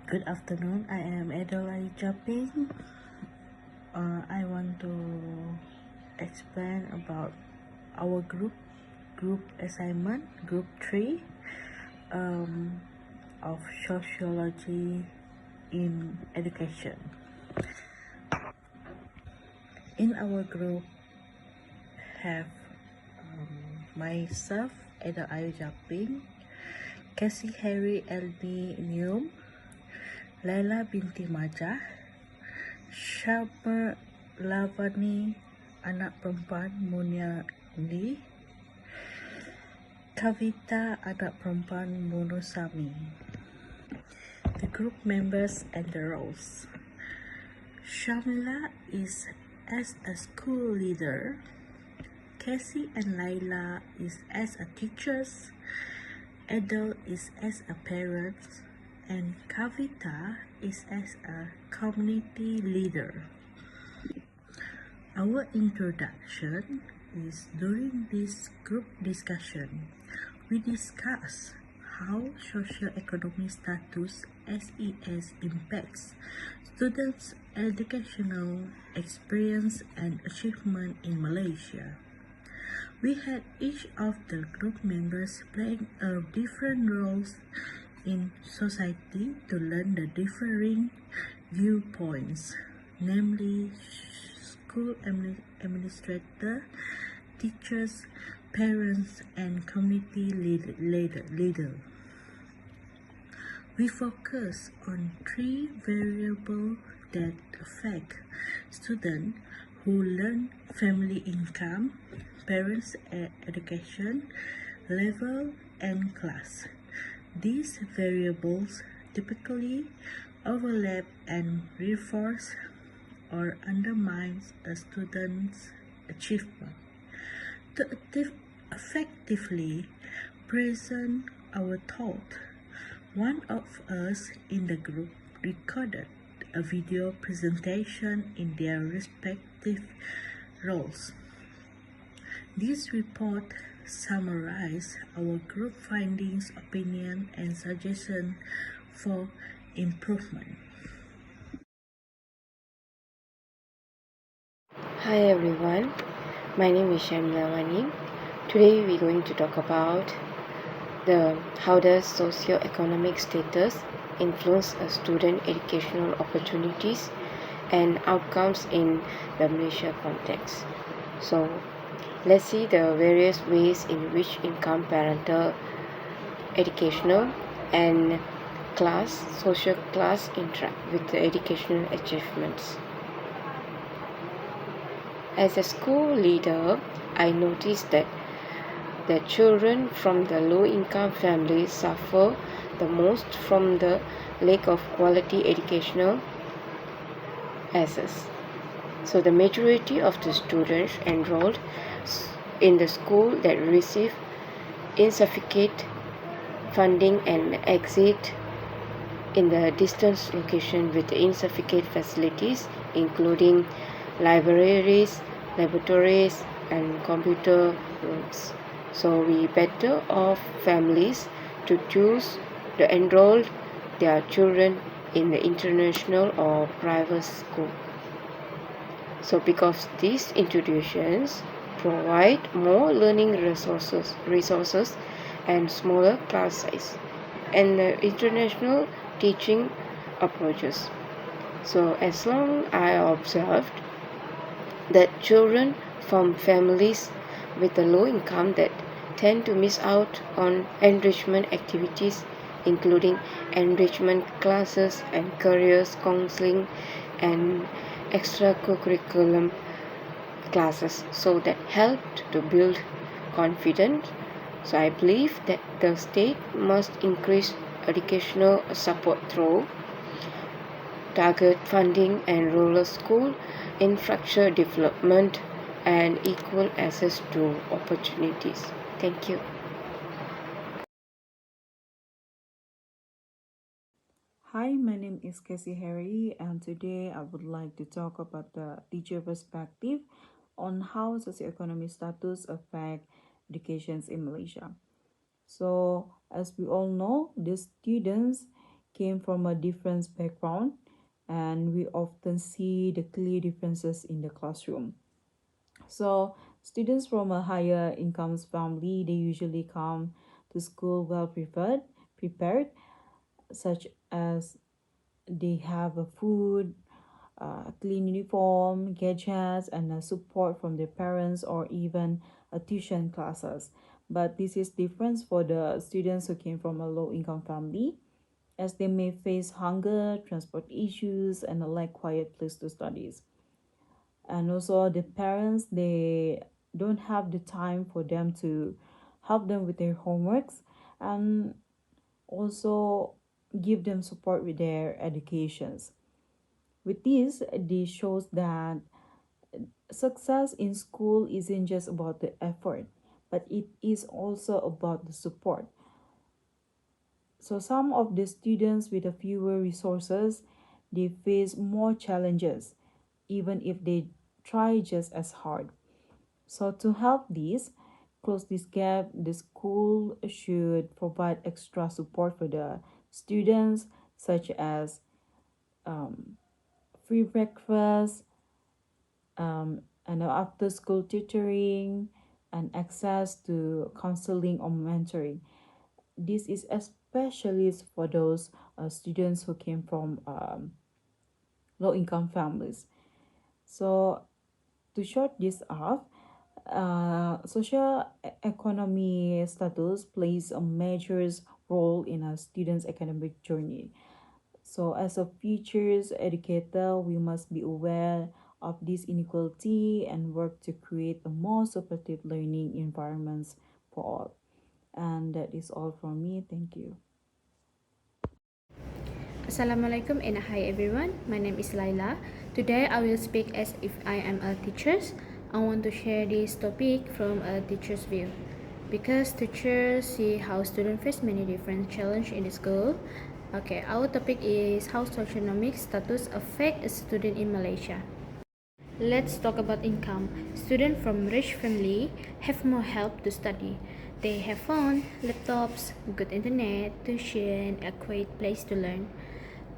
Good afternoon. I am Adelaide Japing. I want to explain about our group assignment, group 3 of sociology in education. In our group have myself, Adelaide Japing, Casey Harry LD Neum, Laila binti Majah, Sharper Lavani, anak perempuan Munia Lee, Kavita, anak perempuan Munusami. The group members and the roles. Shamila is as a school leader. Casey and Laila is as a teachers. Adele is as a parent. And Kavita is as a community leader. Our introduction is during this group discussion, we discuss how socio-economic status SES impacts students' educational experience and achievement in Malaysia. We had each of the group members playing a different roles in society to learn the differing viewpoints, namely school administrator, teachers, parents, and community leader. We focus on 3 variables that affect students who learn: family income, parents' education level, and class. These variables typically overlap and reinforce or undermine a student's achievement. To effectively present our thought, one of us in the group recorded a video presentation in their respective roles. This report summarizes our group findings, opinion, and suggestions for improvement. Hi everyone, my name is Shamila. Today we're going to talk about how does socio-economic status influence a student educational opportunities and outcomes in the Malaysia context. So let's see the various ways in which income, parental, educational, and social class interact with the educational achievements. As a school leader, I noticed that the children from the low-income families suffer the most from the lack of quality educational access. So the majority of the students enrolled in the school that receive insufficient funding and exit in the distance location with insufficient facilities, including libraries, laboratories, and computer rooms. So we better off families to choose to enroll their children in the international or private school. So because these institutions provide more learning resources and smaller class size and international teaching approaches. So as long I observed that children from families with a low income that tend to miss out on enrichment activities, including enrichment classes and careers counseling and extracurriculum classes, so that helped to build confidence. So I believe that the state must increase educational support through target funding and rural school infrastructure development and equal access to opportunities. Thank you. Hi, my name is Casey Harry, and today I would like to talk about the teacher perspective on how socioeconomic status affect education in Malaysia. So, as we all know, the students came from a different background, and we often see the clear differences in the classroom. So students from a higher incomes family, they usually come to school well prepared, such as they have a food, clean uniform, gadgets, and support from their parents or even tuition classes. But this is different for the students who came from a low income family, as they may face hunger, transport issues, and a lack quiet place to study. And also the parents, they don't have the time for them to help them with their homeworks, and also give them support with their educations. With this shows that success in school isn't just about the effort, but it is also about the support. So some of the students with a fewer resources, they face more challenges, even if they try just as hard. So to help this, close this gap, the school should provide extra support for the students, such as um, free breakfast, and after school tutoring, and access to counseling or mentoring. This is especially for those students who came from low income families. So to short this off, social economy status plays a major role in a student's academic journey. So, as a futures educator, we must be aware of this inequality and work to create a more supportive learning environments for all. And that is all from me. Thank you. Assalamualaikum and hi everyone. My name is Laila. Today I will speak as if I am a teacher. I want to share this topic from a teacher's view. Because teachers see how students face many different challenges in the school. Okay, our topic is how socioeconomic status affect a student in Malaysia. Let's talk about income. Students from rich family have more help to study. They have phone, laptops, good internet, tuition, a quiet place to learn.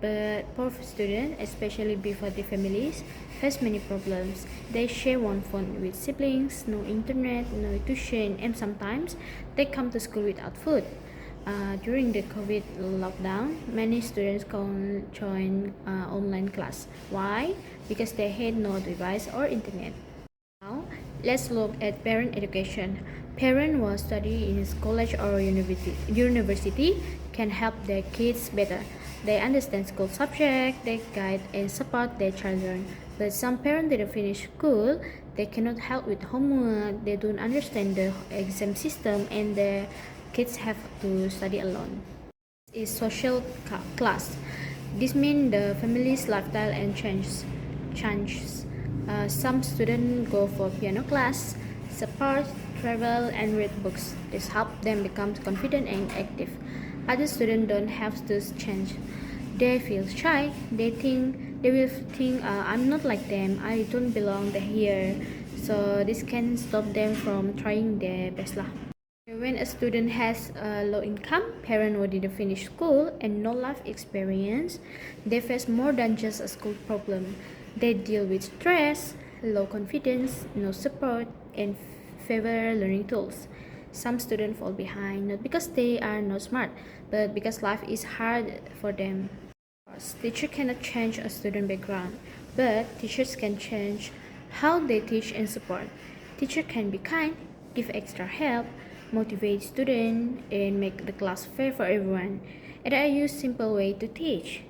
But poor students, especially poverty families, face many problems. They share one phone with siblings, no internet, no tuition, and sometimes they come to school without food. During the COVID lockdown, many students can join online class. Why? Because they had no device or internet. Now, let's look at parent education. Parents who study in college or university can help their kids better. They understand school subject, they guide and support their children. But some parents didn't finish school, they cannot help with homework, they don't understand the exam system, and their kids have to study alone. Is social class. This means the family's lifestyle and changes. Some students go for piano class, support, travel, and read books. This helps them become confident and active. Other students don't have to change. They feel shy. They will think I'm not like them. I don't belong here. So this can stop them from trying their best lah. When a student has a low income, parent who didn't finish school, and no life experience, they face more than just a school problem. They deal with stress, low confidence, no support, and fewer learning tools. Some students fall behind not because they are not smart, but because life is hard for them. Teacher cannot change a student background, but teachers can change how they teach and support. Teacher can be kind, give extra help, motivate students, and make the class fair for everyone. And I use simple way to teach.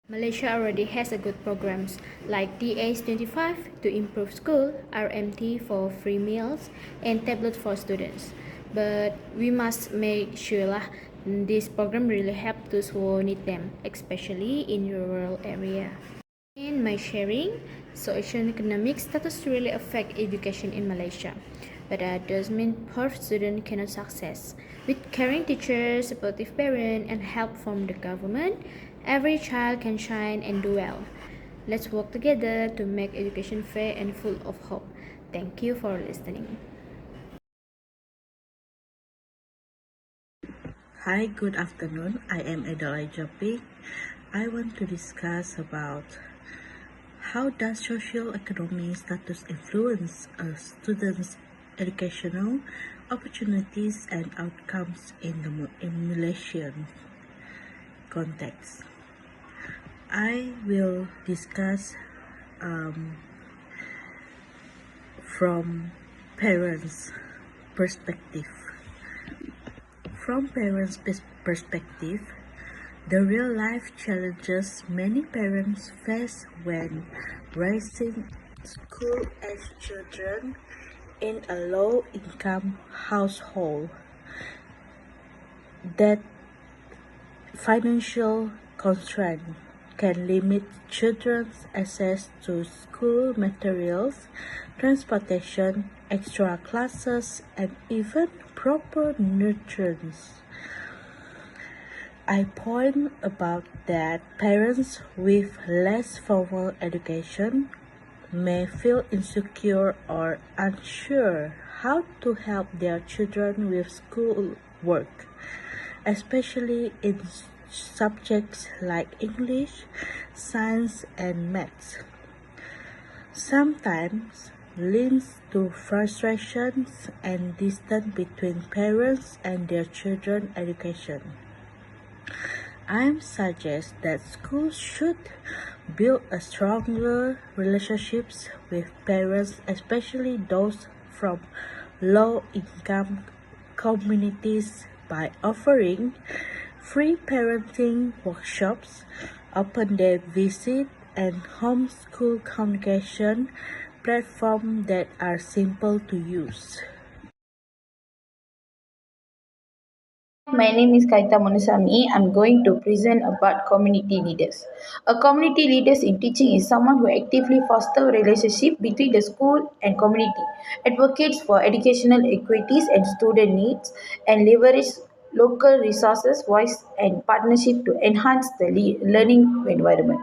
Malaysia already has a good programs like DAS25 to improve school, RMT for free meals, and tablet for students. But we must make sure this program really help those who need them, especially in rural area. In my sharing, socioeconomic status really affect education in Malaysia, but that does mean poor student cannot success. With caring teachers, supportive parents, and help from the government, every child can shine and do well. Let's work together to make education fair and full of hope. Thank you for listening. Hi, good afternoon. I am Adelaide Jopi. I want to discuss about how does social economy status influence a student's educational opportunities and outcomes in the Malaysian context. I will discuss um, from parents' perspective. From parents' perspective, the real-life challenges many parents face when raising school-age children in a low-income household. That financial constraint can limit children's access to school materials, transportation, extra classes, and even proper nutrition. I point about that parents with less formal education may feel insecure or unsure how to help their children with school work, especially in subjects like English, science, and maths. Sometimes leads to frustrations and distance between parents and their children's education. I suggest that schools should build a stronger relationships with parents, especially those from low-income communities, by offering free parenting workshops, open day visit, and homeschool communication platforms that are simple to use. My name is Kaita Monusami. I'm going to present about community leaders. A community leaders in teaching is someone who actively foster relationship between the school and community, advocates for educational equities and student needs, and leverage local resources, voice, and partnership to enhance the learning environment.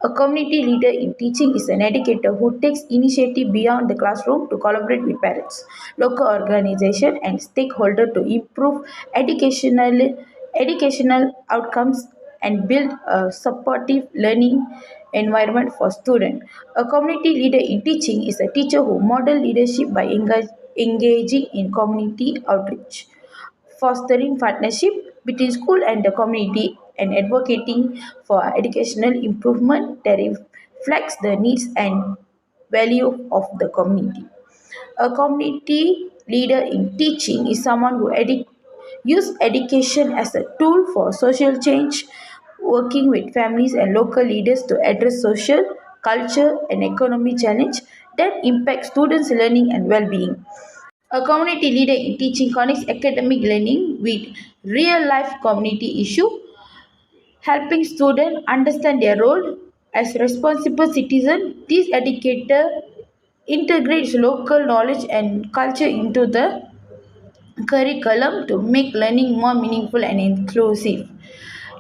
A community leader in teaching is an educator who takes initiative beyond the classroom to collaborate with parents, local organizations, and stakeholders to improve educational outcomes and build a supportive learning environment for students. A community leader in teaching is a teacher who models leadership by engaging in community outreach, fostering partnership between school and the community, and advocating for educational improvement that reflects the needs and value of the community. A community leader in teaching is someone who use education as a tool for social change, working with families and local leaders to address social, culture, and economic challenge that impact students' learning and well-being. A community leader in teaching connects academic learning with real life community issue, helping students understand their role as responsible citizens. This educator integrates local knowledge and culture into the curriculum to make learning more meaningful and inclusive.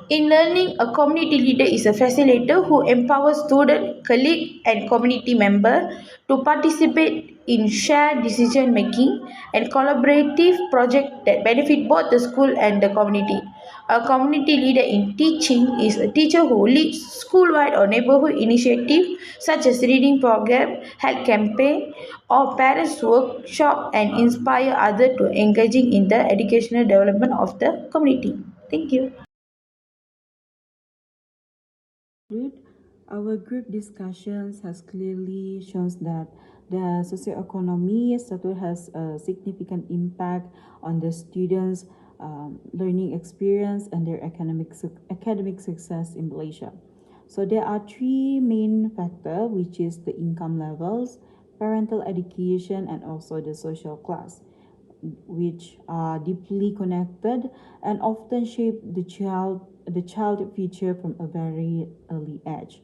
In learning, a community leader is a facilitator who empowers student, colleague, and community member to participate in shared decision making and collaborative projects that benefit both the school and the community. A community leader in teaching is a teacher who leads school-wide or neighborhood initiative such as reading program, health campaign, or parents workshop and inspire others to engaging in the educational development of the community. Thank you. Group, our group discussions has clearly shows that the socioeconomy status has a significant impact on the students' learning experience and their academic success in Malaysia. So there are three main factors, which is the income levels, parental education, and also the social class, which are deeply connected and often shape the child future from a very early age.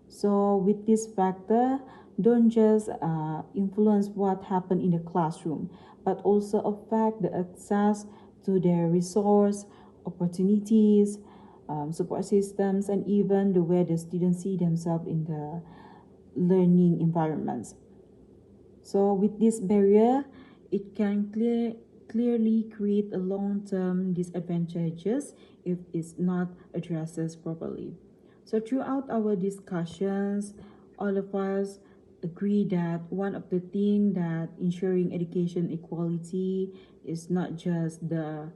So with this factor, don't just influence what happened in the classroom, but also affect the access to their resource, opportunities, support systems, and even the way the students see themselves in the learning environments. So with this barrier, it can clearly create a long-term disadvantages if it's not addressed properly. So throughout our discussions, all of us agree that one of the things that ensuring education equality is not just the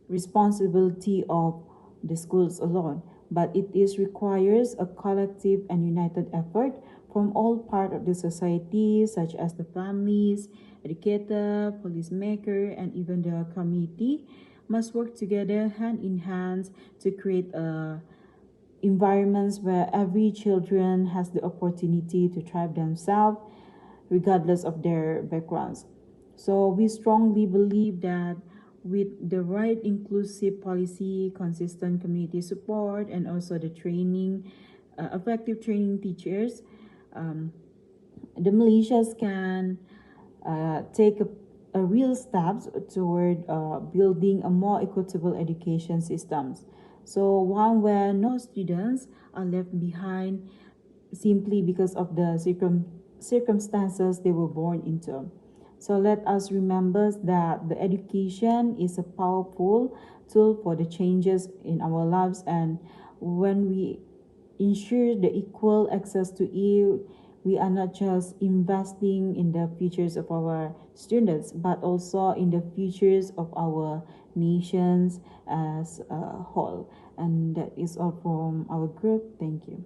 responsibility of the schools alone, but it is requires a collective and united effort from all part of the society, such as the families, educator, policymaker, and even the community must work together hand in hand to create environments where every children has the opportunity to thrive themselves regardless of their backgrounds. So we strongly believe that with the right inclusive policy, consistent community support, and also the training, effective training teachers, um, the Malaysians can take a real steps toward building a more equitable education systems. So one where no students are left behind simply because of the circumstances they were born into. So let us remember that the education is a powerful tool for the changes in our lives, and when we ensure the equal access to it, we are not just investing in the futures of our students, but also in the futures of our nations as a whole. And that is all from our group. Thank you.